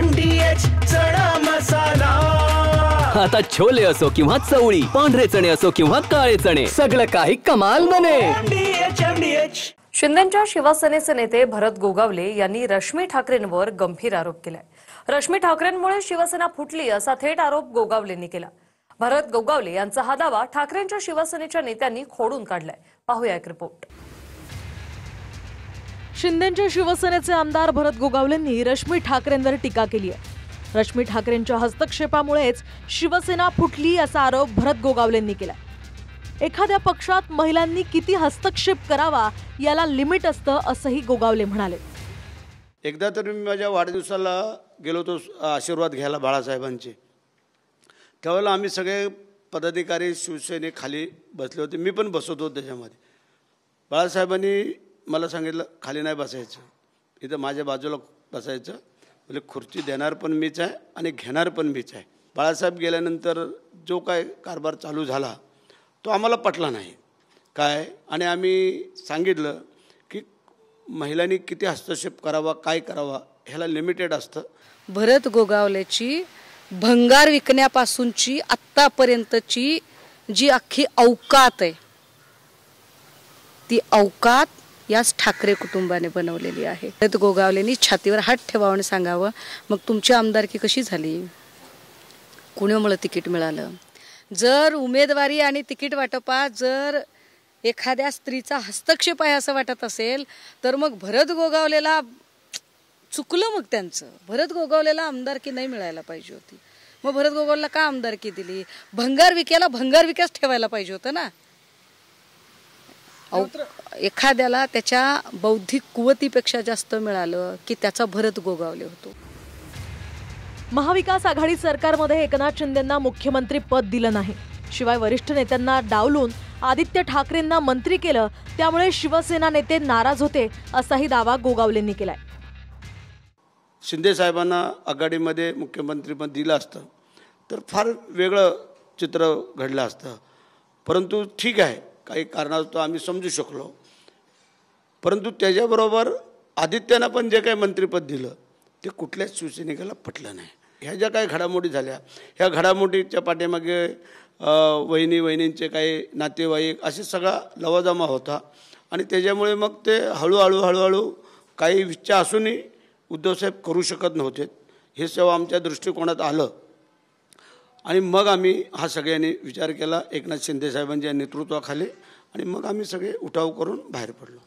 MDH चणा मसाला। आता छोले असो किंवा चवळी, पांढरे चणे असो किंवा काळे चणे, सगळं काही कमाल बने। MDH। शिंदेच्या शिवसेनेचे नेते भरत गोगावले यांनी रश्मी ठाकरेंवर गंभीर आरोप केलाय। रश्मी ठाकरेंमुळे शिवसेना फुटली असा थेट आरोप गोगावलेंनी केला। भरत गोगावले यांचा हा दावा ठाकरेंच्या शिवसेनेच्या नेत्यांनी खोडून काढलाय। पाहूया एक रिपोर्ट। शिंदेच्या शिवसेनेचे आमदार भरत गोगावलेंनी रश्मी ठाकरेंवर टीका केली आहे। रश्मी ठाकरेंच्या हस्तक्षेपामुळेच शिवसेना फुटली असा आरोप भरत गोगावलेंनी केला। एखाद्या पक्षात महिलांनी किती हस्तक्षेप करावा याला लिमिट असतं असंही गोगावले म्हणाले। एकदा तर मी माझ्या वाढदिवसाला गेलो होतो आशीर्वाद घ्यायला बाळासाहेबांचे। त्यावेळेला आम्ही सगळे पदाधिकारी शिवसेनेखाली बसले होते, मी पण बसत होतो त्याच्यामध्ये। बाळासाहेबांनी मला सांगितलं खाली नाही बसायचं, इथं माझ्या बाजूला बसायचं, म्हणजे खुर्ची देणार पण मीच आहे आणि घेणार पण मीच आहे। बाळासाहेब गेल्यानंतर जो काय कारभार चालू झाला तो आम्हाला पटला नाही काय, आणि आम्ही सांगितलं की महिलांनी किती हस्तक्षेप करावा, काय करावा, ह्याला लिमिटेड असतं। भरत गोगावलेची भंगार विकण्यापासूनची आत्तापर्यंतची जी अख्खी औकात आहे ती औकात याच ठाकरे कुटुंबाने बनवलेली आहे। भरत गोगावलेंनी छातीवर हात ठेवावा आणि सांगावं, मग तुमची आमदारकी कशी झाली, कुणामुळे तिकीट मिळालं। जर उमेदवारी आणि तिकीट वाटपात जर एखाद्या स्त्रीचा हस्तक्षेप आहे असं वाटत असेल तर मग भरत गोगावलेला चुकलं। मग त्यांचं भरत गोगावलेला आमदारकी नाही मिळायला पाहिजे होती। मग भरत गोगावलेला का आमदारकी दिली? भंगार विक्याला भंगार विकास ठेवायला पाहिजे होतं ना। एखाद्याला त्याच्या बौद्धिक कुवतीपेक्षा जास्त मिळालं की त्याचा भरत गोगावले होतो। महाविकास आघाडी सरकारमध्ये एकनाथ शिंदेंना मुख्यमंत्री पद दिलं नाही, शिवाय वरिष्ठ नेत्यांना डावलून आदित्य ठाकरेंना मंत्री केलं, त्यामुळे शिवसेना नेते नाराज होते असाही दावा गोगावलेंनी केलाय। शिंदे साहेबांना आघाडीमध्ये मुख्यमंत्रीपद दिलं असतं तर फार वेगळं चित्र घडलं असतं, परंतु ठीक आहे, काही कारणास्तव आम्ही समजू शकलो। परंतु त्याच्याबरोबर आदित्यांना पण जे काही मंत्रिपद दिलं ते कुठल्याच शिवसैनिकाला पटलं नाही। ह्या ज्या काही घडामोडी झाल्या, ह्या घडामोडीच्या पाठीमागे वहिनींचे काही नातेवाईक असे सगळा लवाजमा होता, आणि त्याच्यामुळे मग ते हळूहळू काही इच्छा असूनही उद्धवसाहेब करू शकत नव्हते, हे जेव्हा आमच्या दृष्टिकोनात आलं आणि मग आम्ही हा सगळ्यांनी विचार केला एकनाथ शिंदे साहेबांच्या नेतृत्वाखाली, आणि मग आम्ही सगळे उठाव करून बाहेर पडलो।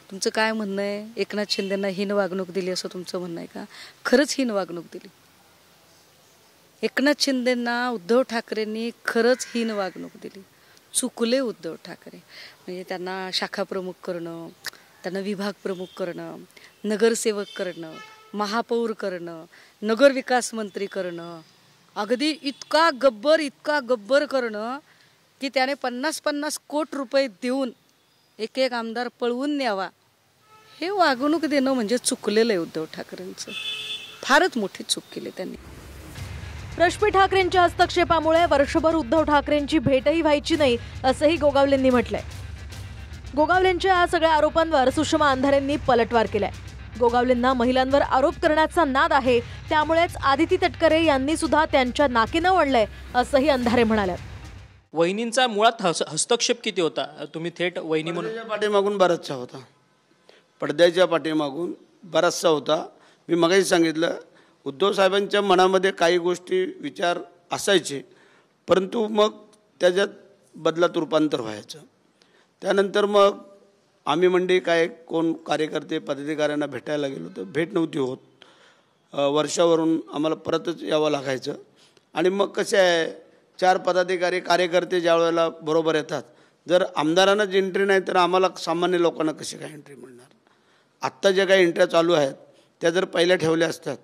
तुमचं काय म्हणणं आहे? एकनाथ शिंदेंना हीन वागणूक दिली असं तुमचं म्हणणं आहे का? खरंच हीन वागणूक दिली एकनाथ शिंदेंना उद्धव ठाकरेंनी, खरंच हीन वागणूक दिली। चुकले उद्धव ठाकरे, म्हणजे त्यांना शाखा प्रमुख करणं, त्यांना विभाग प्रमुख करणं, नगरसेवक करणं, महापौर करणं, नगर विकास मंत्री करणं, अगदी इतका गब्बर करणं की त्याने 50-50 कोटी रुपये देऊन एक आमदार पळवून न्यावा, हे वागणूक देणं म्हणजे चुकलेलं आहे उद्धव ठाकरेंचं। फारच मोठी चूक केली त्यांनी। रश्मी ठाकरेंच्या हस्तक्षेपामुळे वर्षभर उद्धव ठाकरेंची भेटही व्हायची नाही असंही गोगावलेंनी म्हटलंय। गोगावलेंच्या या सगळ्या आरोपांवर सुषमा अंधारेंनी पलटवार केलाय। गोगावलेंना महिलांवर आरोप करण्याचा नाद आहे, त्यामुळेच आदिती तटकरे यांनी सुद्धा त्यांच्या नाकीनं वळलंय असंही अंधारे म्हणाले। वहिनींचा मुळात हस्तक्षेप किती होता? तुम्ही थेट वहिनी म्हणून पाठीमागून बराचसा होता, पडद्याच्या पाठीमागून बराचसा होता। मी मगाशी सांगितलं उद्धव साहेबांच्या मनामध्ये काही गोष्टी विचार असायचे, परंतु मग त्याच्यात बदलात रूपांतर व्हायचं। त्यानंतर मग आम्ही म्हणजे काय कोण कार्यकर्ते पदाधिकाऱ्यांना भेटायला गेलो तर भेट नव्हती होत, वर्षावरून आम्हाला परतच यावं लागायचं। आणि मग कसे आहे, 4 पदाधिकारी कार्यकर्ते ज्या वेळेला बरोबर येतात, जर आमदारांनाच एंट्री नाही तर आम्हाला सामान्य लोकांना कशी काय एंट्री मिळणार? आत्ता ज्या काही एंट्र्या चालू आहेत त्या जर पहिल्या ठेवल्या असतात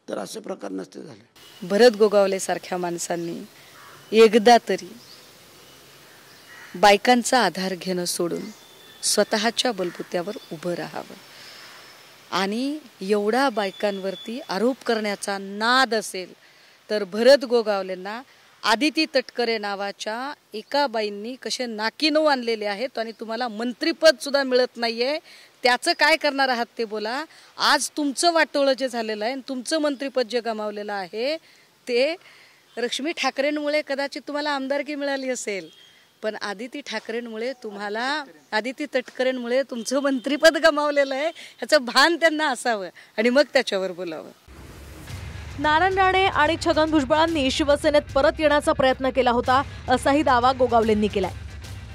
तर असे प्रकार नसते झाले। भरत गोगावले सारख्या माणसांनी एकदा तरी बायकांचा आधार घेणं सोडून स्वतःच्या बलबुत्यावर उभं राहावं, आणि एवढा बायकांवरती आरोप करण्याचा नाद असेल तर भरत गोगावलेंना आदिती तटकरे नावाच्या एका बाईंनी कसे नाकीनऊ आणलेले आहेत, आणि तुम्हाला मंत्रिपद सुद्धा मिळत नाहीये त्याचं काय करणार आहात ते बोला. आज तुमचं वाटोळं जे झालेलं आहे, तुमचं मंत्रिपद जे गमावलेलं आहे, ते रश्मी ठाकरेंमुळे कदाचित तुम्हाला आमदारकी मिळाली असेल, पण आदिती ठाकरेंमुळे तुम्हाला, आदिती तटकरेंमुळे तुमचं मंत्रिपद गमावलेलं आहे, ह्याचं भान त्यांना असावं आणि मग त्याच्यावर बोलावं. नारायण राणे आणि छगन भुजबळांनी शिवसेनेत परत येण्याचा प्रयत्न केला होता असाही दावा गोगावलेंनी केलाय.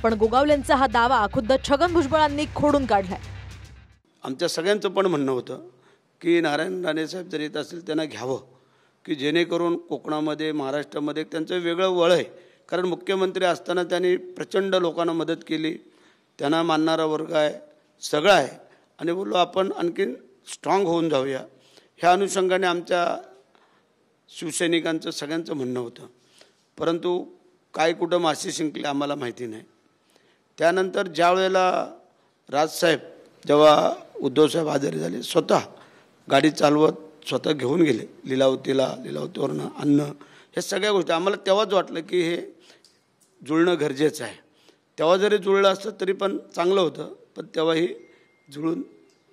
पण गोगावलेंचा हा दावा खुद्द छगन भुजबळांनी खोडून काढलाय. आमच्या सगळ्यांचं पण म्हणणं होतं की नारायण राणे साहेब जर येत असेल त्यांना घ्यावं, की जेणेकरून कोकणामध्ये, महाराष्ट्रामध्ये त्यांचं वेगळं वळ आहे. कारण मुख्यमंत्री असताना त्यांनी प्रचंड लोकांना मदत केली, त्यांना मानणारा वर्ग आहे, सगळं आहे. आणि बोललो आपण आणखीन स्ट्रॉंग होऊन जाऊया, ह्या अनुषंगाने आमच्या शिवसैनिकांचं सगळ्यांचं म्हणणं होतं. परंतु काय कुठं मासे शिंकले आम्हाला माहिती नाही. त्यानंतर ज्या वेळेला राजसाहेब, जेव्हा उद्धवसाहेब आजारी झाले, स्वतः गाडी चालवत स्वतः घेऊन गेले लिलावतीवरनं अन्न, हे सगळ्या गोष्टी आम्हाला तेव्हाच वाटलं की हे जुळणं गरजेचं आहे. तेव्हा जरी जुळलं असतं तरी पण चांगलं होतं, पण तेव्हाही जुळून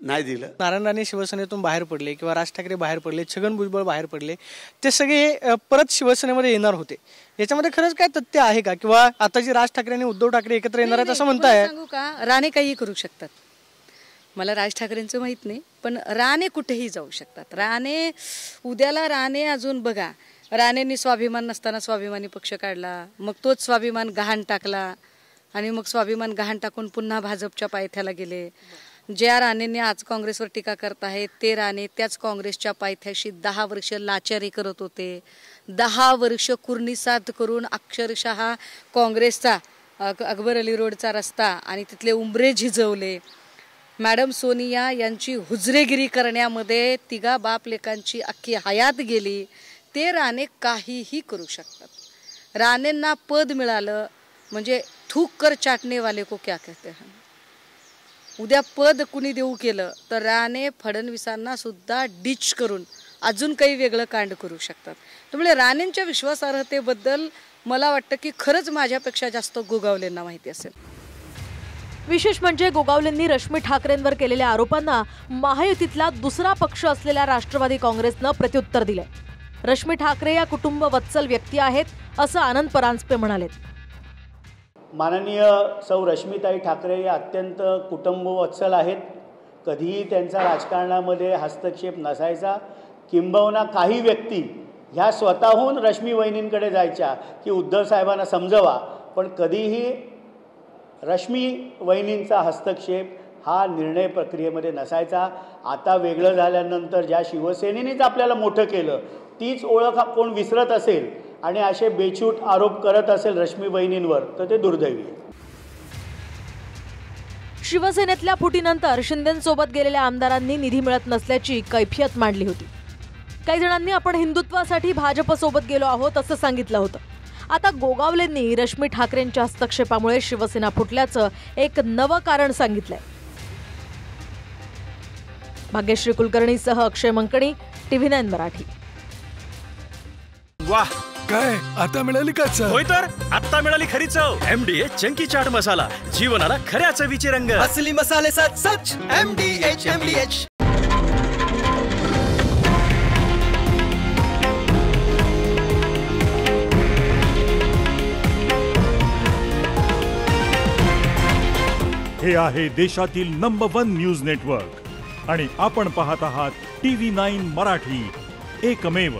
नाही दिलं. नारायण राणे शिवसेनेतून बाहेर पडले किंवा राज ठाकरे बाहेर पडले, छगन भुजबळ बाहेर पडले, ते सगळे परत शिवसेनेमध्ये येणार होते. याच्यामध्ये खरंच काय तथ्य आहे का? किंवा आता जी राज ठाकरे आणि उद्धव ठाकरे एकत्र येणार आहेत असं म्हणताय? सांगू का, राणे काही करू शकतात. मला राज ठाकरेंचं माहीत नाही, पण राणे कुठेही जाऊ शकतात. राणे उद्याला, राणे अजून बघा, राणेंनी स्वाभिमान नसताना स्वाभिमानी पक्ष काढला, मग तोच स्वाभिमान गहाण टाकला आणि मग स्वाभिमान गहाण टाकून पुन्हा भाजपच्या पायथ्याला गेले. ज्या राणेंनी आज काँग्रेसवर टीका करत आहेत ते राणे त्याच काँग्रेसच्या पायथ्याशी 10 वर्ष लाचारी करत होते. 10 वर्ष कुर्निसाद करून अक्षरशः काँग्रेसचा अकबर अली रोडचा रस्ता आणि तिथले उंबरे झिजवले. मॅडम सोनिया यांची हुजरेगिरी करण्यामध्ये तिघा बाप लेकांची अख्खी हयात गेली. ते राणे काहीही करू शकतात. राणेंना पद मिळालं म्हणजे थूक कर चाटणे वाले को क्या कहते हैं. उद्या पद कुणी देऊ केलं तर राणे फडणवीसांना सुद्धा डिच करून अजून काही वेगळं कांड करू शकतात. त्यामुळे राणेंच्या विश्वासार्हतेबद्दल मला वाटतं की खरंच माझ्यापेक्षा जास्त गोगावलेंना माहिती असेल. विशेष म्हणजे गोगावलेंनी रश्मी ठाकरेंवर केलेल्या आरोपांना महायुतीतला दुसरा पक्ष असलेल्या राष्ट्रवादी काँग्रेसनं प्रत्युत्तर दिले. रश्मी ठाकरे या कुटुंब वत्सल व्यक्ती आहेत असं आनंद परांजपे म्हणालेत. माननीय सौ रश्मीताई ठाकरे या अत्यंत कुटुंबवत्सल आहेत. कधीही त्यांचा राजकारणामध्ये हस्तक्षेप नसायचा. किंबहुना काही व्यक्ती ह्या स्वतःहून रश्मी वहिनींकडे जायच्या की उद्धव साहेबांना समजवा, पण कधीही रश्मी वहिनींचा हस्तक्षेप हा निर्णय प्रक्रियेमध्ये नसायचा. आता वेगळं झाल्यानंतर ज्या शिवसेनेनेच आपल्याला मोठं केलं तीच ओळख कोण विसरत असेल आणि असे बेछूट आरोप करत असेल रश्मी वहिनींवर तर ते दुर्दैवी आहे. शिवसेनेतल्या फुटीनंतर शिंदेंसोबत गेलेल्या आमदारांनी निधी मिळत नसल्याची कैफियत मांडली होती. काही जणांनी आपण हिंदुत्वासाठी भाजपसोबत गेलो आहोत असं सांगितलं होतं. आता गोगावलेंनी रश्मी ठाकरेंच्या हस्तक्षेपामुळे शिवसेना फुटल्याचं एक नवं कारण सांगितलंय. भाग्यश्री कुलकर्णीसह अक्षय मंकणी, TV9 मराठी. वाह, काय आता मिळाली का चव? होय तर आता मिळाली खरी चव. MDH चंकी चाट मसाला, जीवनाला खऱ्या चवीची रंग. असली मसाले साथ सच MDH. हे आहे देशातील नंबर 1 न्यूज नेटवर्क आणि आपण पाहत आहात TV9 मराठी, एकमेव.